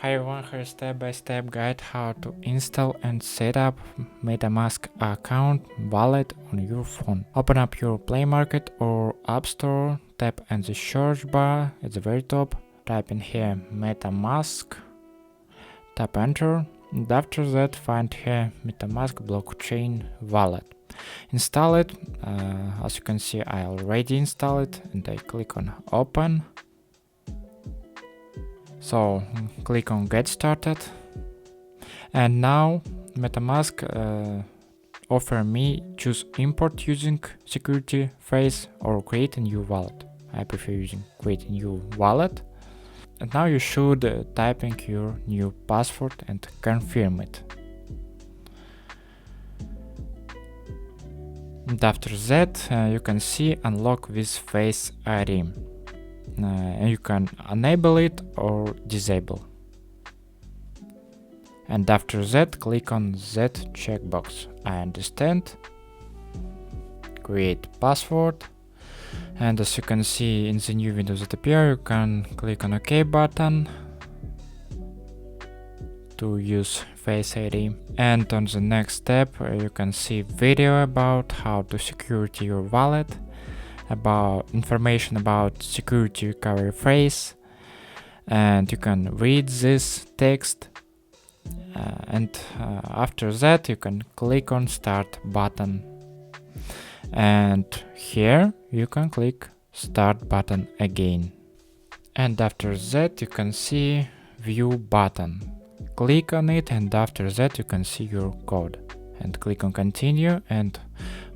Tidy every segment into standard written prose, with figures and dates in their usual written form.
Hi everyone, here's a step-by-step guide how to install and set up MetaMask account wallet on your phone. Open up your Play Market or App Store, tap on the search bar at the very top, type in here MetaMask, tap enter, and after that find here MetaMask blockchain wallet. Install it. As you can see, I already installed it, and I click on open. So click on get started, and now MetaMask offer me choose import using security phrase or create a new wallet. I prefer using create a new wallet. And now you should type in your new password and confirm it. And after that you can see unlock with Face ID. You can enable it or disable. And after that click on that checkbox. I understand. Create password. And as you can see in the new window that appear, you can click on OK button to use Face ID. And on the next step you can see video about how to secure your wallet, about information about security recovery phrase, and you can read this text, and after that you can click on start button, and here you can click start button again, and after that you can see view button. Click on it, and after that you can see your code, and click on continue, and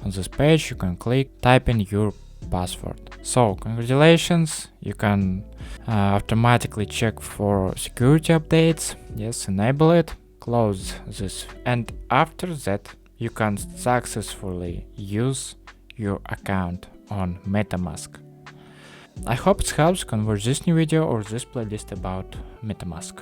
on this page you can click type in your password. So congratulations, you can automatically check for security updates. Yes, enable it, close this, and after that you can successfully use your account on MetaMask. I hope it helps. Convert this new video or this playlist about MetaMask.